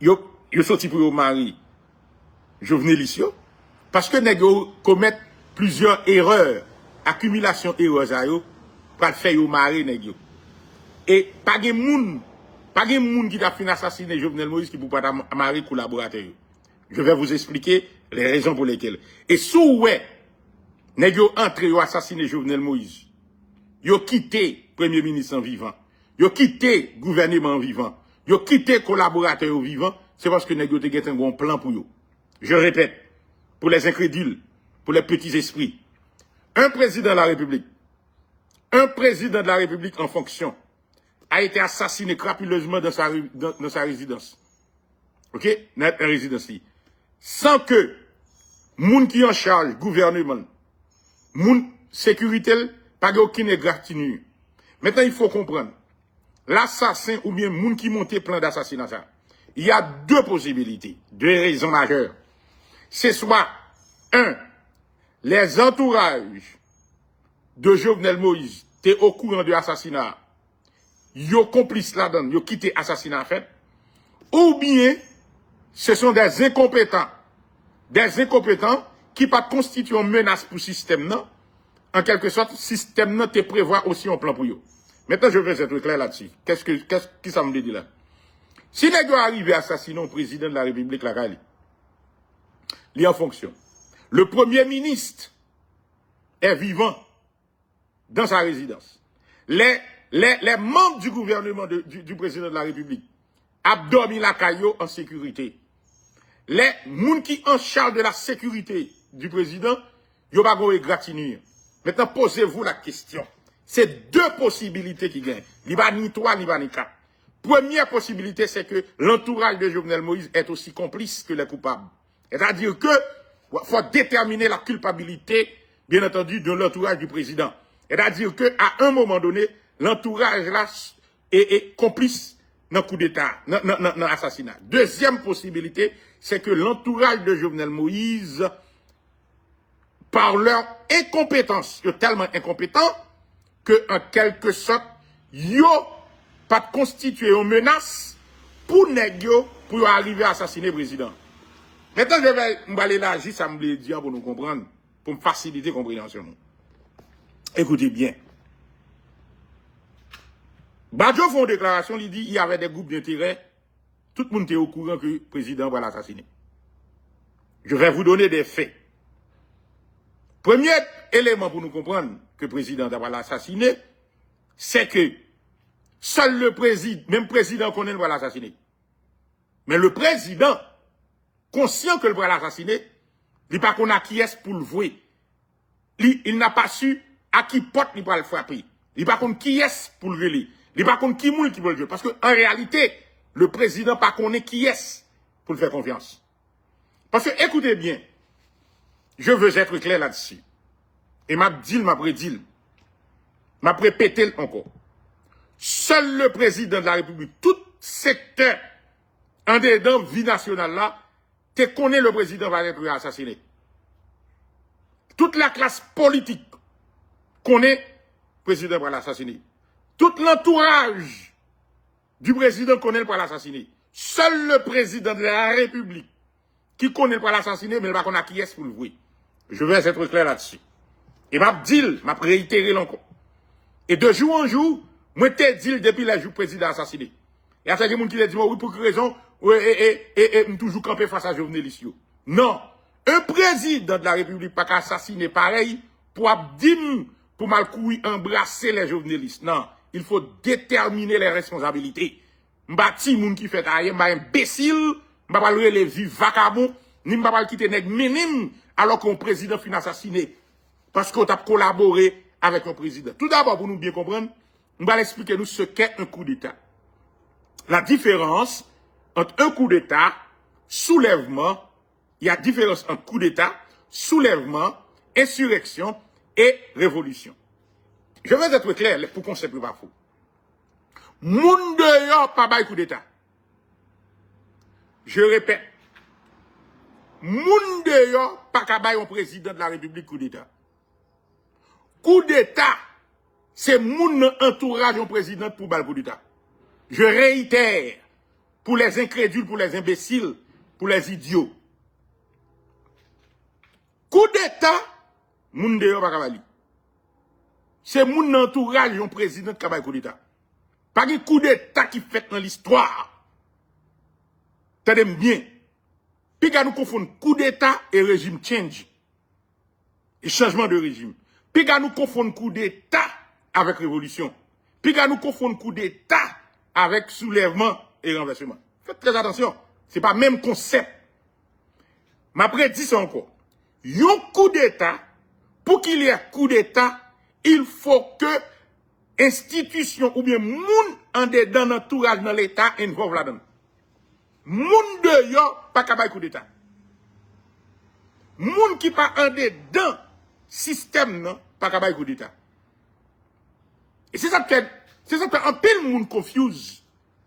yo sorti pour yo mari Jovenelis yo, parce que nèg yo commettent plusieurs erreurs, accumulation erreurs a yo, pour faire yo mari nèg yo. Et pas de moun qui t'a fait assassiner Jovenel Moïse qui pour pas marier collaborateur. Je vais vous expliquer les raisons pour lesquelles. Et sous ouais, nèg yo entré yo assassiner Jovenel Moïse. Yo quitté premier ministre en vivant. Yo quitté gouvernement en vivant. Yo quitté collaborateur vivant, c'est parce que nèg yo te gen un bon plan pour yo. Je répète, pour les incrédules, pour les petits esprits. Un président de la République en fonction a été assassiné crapuleusement dans sa résidence. OK? Dans la résidence. Sans que moun qui en charge, gouvernement, moun sécurité, pas aucune égratignure. Maintenant, il faut comprendre. L'assassin ou bien moun qui monte plan d'assassinat, il y a deux possibilités, deux raisons majeures. C'est soit, un, les entourages de Jovenel Moïse étaient au courant de l'assassinat, yo complice là-dedans, yo quitté l'assassinat fait, ou bien ce sont des incompétents qui pas constituent une menace pour le système, non? En quelque sorte, le système non te prévoit aussi un plan pour eux. Maintenant, je vais être clair là-dessus. Qu'est-ce que ça me dit là? Si les gars arrivent à assassiner le président de la République, il est en fonction. Le premier ministre est vivant dans sa résidence. Les membres du gouvernement du président de la République abdominent la caillou en sécurité. Les gens qui en charge de la sécurité du président, ils n'ont pas égratigné. Maintenant, posez-vous la question. C'est deux possibilités qui gagnent. Il n'y a ni trois, ni quatre. Première possibilité, c'est que l'entourage de Jovenel Moïse est aussi complice que les coupables. C'est-à-dire que faut déterminer la culpabilité, bien entendu, de l'entourage du président. C'est-à-dire que à un moment donné, l'entourage là est complice dans le coup d'État, dans l'assassinat. Deuxième possibilité, c'est que l'entourage de Jovenel Moïse, par leur incompétence, ils sont tellement incompétents que, en quelque sorte, ils n'ont pas constitué une menace pour arriver à assassiner le président. Maintenant, je vais aller là, ça me le dire pour nous comprendre, pour me faciliter la compréhension. Écoutez bien. Badjo fait une déclaration, il dit qu'il y avait des groupes d'intérêt, tout le monde était au courant que le président va l'assassiner. Je vais vous donner des faits. Premier élément pour nous comprendre que le président va l'assassiner, c'est que seul le président, même président connaît va l'assassiner. Mais le président, conscient que le va l'assassiner, il n'a pas qu'on a qui est pour le vouer. Il n'a pas su à qui porte il va le frapper. Il n'a pas qu'on qui est pour le vouer. Il n'a pas qu'on qui moule qui veut le jouer. Parce qu'en réalité, le président n'a pas qu'on qui est pour le faire confiance. Parce que, écoutez bien, je veux être clair là-dessus. Et m'a prédit, m'a répété encore. Seul le président de la République, tout secteur en dedans vie nationale là, te connaît le président va être assassiné. Toute la classe politique connaît le président va l'assassiner. Tout l'entourage du président connaît le l'assassiner. Seul le président de la République qui connaît le l'assassiner, mais il va qu'on a qui est pour le voir. Je vais être clair là-dessus. Et m'a réitéré encore. Et de jour en jour, moi t'ai dit depuis le jour président assassiné. Et à ce gens qui dit oui pour quelle raison et toujours camper face à Jovenelis. Non, un président de la République pas assassiner pareil pour dire pour mal courir embrasser les Jovenelis. Non, il faut déterminer les responsabilités. M'bati moun qui fait ailleurs, m'a imbécile, m'a pas le vivre vagabond, ni m'a pas quitter nèg minime alors qu'un président fin assassiné parce qu'on a collaboré avec un président. Tout d'abord pour nous bien comprendre, on va expliquer nous ce qu'est un coup d'État. La différence entre un coup d'État, soulèvement, il y a différence entre coup d'État, soulèvement, insurrection et révolution. Je vais être clair pour qu'on ne se pas fou. Moun de yo pas bay coup d'État. Je répète. Moun de yo pas ka bay un président de la République coup d'État. Coup d'État, c'est moun entourage un président pour bay coup d'État. Je réitère. pour les incrédules, pour les imbéciles, pour les idiots. Coup d'État, moun de yo pa kabali. C'est moun entourage yon président qui a coup d'État. Pas de coup d'État qui fait dans l'histoire. Tenez bien. Puis nous confondons coup d'État et régime change. Et changement de régime. Puis nous confondons coup d'État avec révolution. Puis nous confondons coup d'État avec soulèvement et renversement. Faites très attention. C'est pas le même concept. Ma prédit ça encore. Yon coup d'État, pour qu'il y ait coup d'État, il faut que institution ou bien moun en dedans l'entourage dans l'État involve là-dedans. Moun de yo pas capable coup d'État. Moun qui pas en dedans système non pas capable coup d'État. Et c'est ça que un pile moun confuse.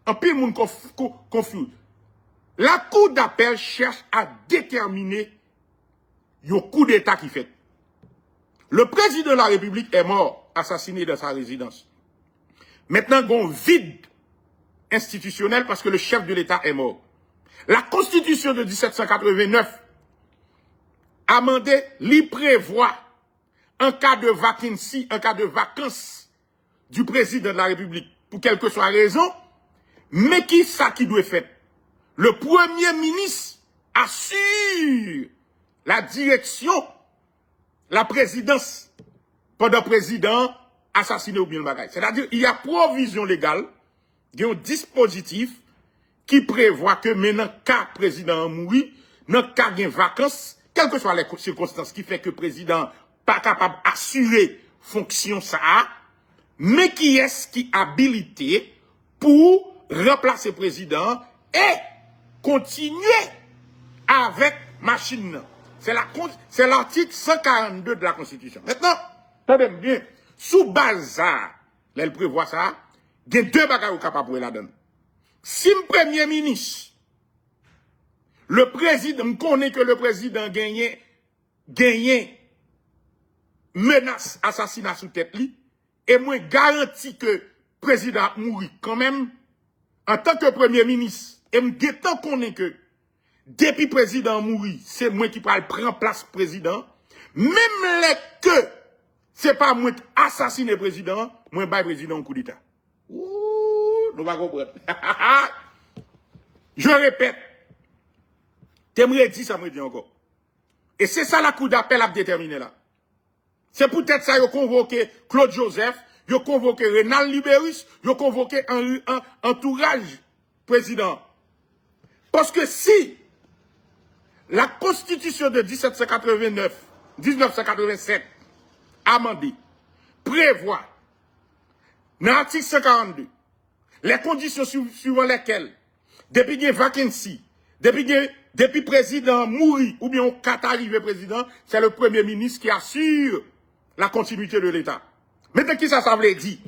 Un pile moun confuse. La cour d'appel cherche à déterminer le coup d'État qui fait. Le président de la République est mort, assassiné dans sa résidence. Maintenant, il y a un vide institutionnel parce que le chef de l'État est mort. La Constitution de 1789, amendée, l'y prévoit en cas de vacancy, en cas de vacance du président de la République, pour quelle que soit la raison, mais qui ça qui doit faire? Le Premier ministre assure la direction, la présidence, pendant président assassiné ou bien le bagage. C'est-à-dire, il y a provision légale, il y a un dispositif qui prévoit que maintenant, cas président mourit, dans le cas de vacances, quelles que soient les circonstances qui fait que le président pas capable d'assurer fonction ça, mais qui est-ce qui habilité pour remplacer le président et continuer avec machine. C'est l'article 142 de la Constitution. Maintenant, attendez bien, sous base ça, là, elle prévoit ça, il y a deux bagages capables pour la donne. Si le Premier ministre, le président, me connaît que le président gagne menace, assassinat sous tête li, et moi garantis que le président mourit quand même, en tant que Premier ministre, et me détend connaît que depuis le président mourit, c'est moi qui prendre place président, même les que c'est pas moi qui assassine le président, moi bail président un coup d'état. Ouh, nous va comprendre. Je répète. T'aimerais dire ça me dit encore. Et c'est ça la cour d'appel a déterminé là. C'est peut-être ça yo convoqué Claude Joseph, yo convoqué Renal Libérus, yo convoqué un entourage président. Parce que si la Constitution de 1987, amendée, prévoit, dans l'article 142, les conditions suivant lesquelles, depuis qu'il y a vacancy, depuis président mourit, ou bien au cas arrivé président, c'est le Premier ministre qui assure la continuité de l'État. Maintenant, qui ça veut dire?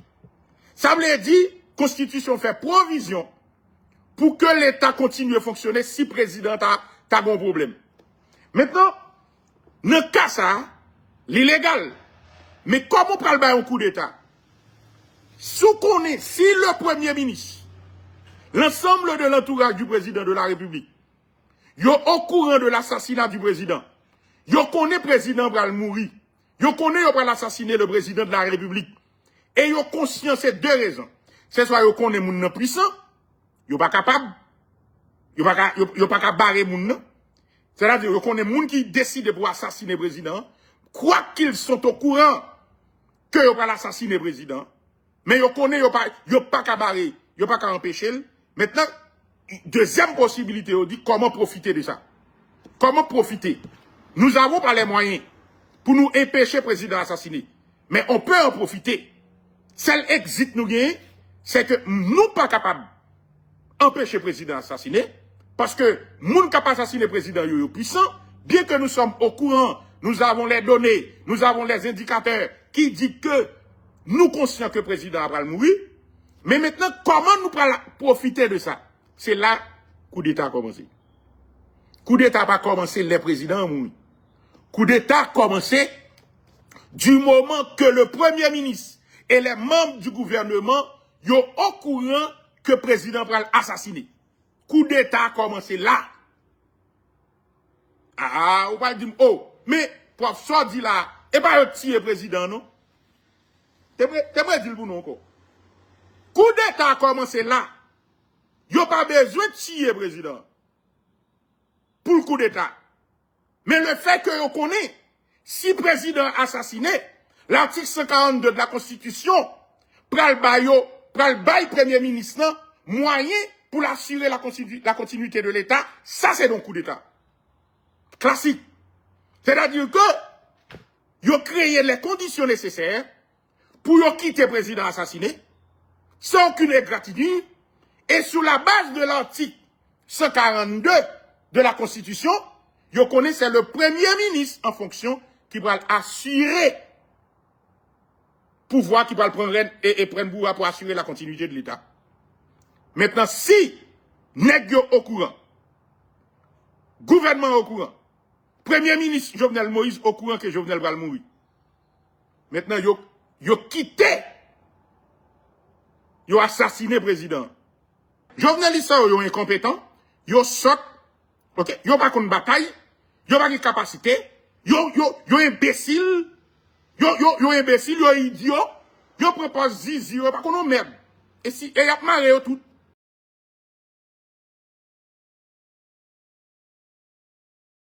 Ça veut dire, Constitution fait provision pour que l'État continue à fonctionner si le président a un bon problème. Maintenant, dans le cas ça, l'illégal. Mais comment on parle un coup d'État? Si le Premier ministre, l'ensemble de l'entourage du président de la République, yo au courant de l'assassinat du président, yo connaît le président va mourir, yo connaît yo va assassiner le président de la République, et yo conscient ces deux raisons. C'est soit yo connaît moun puissant, yo pas capable, yo pas capable barrer moun. C'est-à-dire yo connaît moun qui décide pour assassiner le président, quoi qu'ils sont au courant que yo va assassiner le président, mais yo connaît yo pas capable barrer, yo pas capable empêcher. Maintenant, deuxième possibilité, on dit comment profiter de ça. Comment profiter? Nous avons pas les moyens pour nous empêcher le président assassiné. Mais on peut en profiter. Celle exit nous gagne, c'est que nous pas capables d'empêcher le président assassiné, parce que nous capable d'assassiner le président yo puissant, bien que nous sommes au courant, nous avons les données, nous avons les indicateurs qui disent que nous conscients que le président va mourir. Mais maintenant, comment nous profiter de ça? C'est là coup d'État a commencé. Coup d'État n'a pas commencé les présidents mourir. Coup d'État a commencé du moment que le Premier ministre et les membres du gouvernement sont au courant que le président va assassiner. coup d'état a commencé là. Ah, ou pas dire, oh, mais, prof, ça dit là, et pas le tirer président, non? T'es prêt dire pour nous encore? Coup d'état a commencé là. Yo pas besoin de tirer président. Pour le coup d'état. Mais le fait que vous connaissez, si le président assassiné, l'article 142 de la Constitution, pral bail premier ministre, moyen pour assurer la continuité de l'État, ça c'est donc coup d'état. Classique. C'est-à-dire que, vous créez les conditions nécessaires pour quitter le président assassiné, sans aucune égratignure, et sous la base de l'article 142 de la Constitution, vous connaissez, c'est le premier ministre en fonction qui va assurer pouvoir, qui va prendre et prendre pouvoir pour assurer la continuité de l'État. Maintenant, si nèg yo au courant, gouvernement au courant, premier ministre Jovenel Moïse au courant que Jovenel va mourir. Maintenant, yo quitté, yo assassiné président. Jovenel Issa yo incompétent, yo sot, ok, yo pas contre bataille, yo pas de capacité, yo imbécile, yo imbécile, yo idiot, yo propose zizi, yo pas contre merde. Et y a marre yo tout.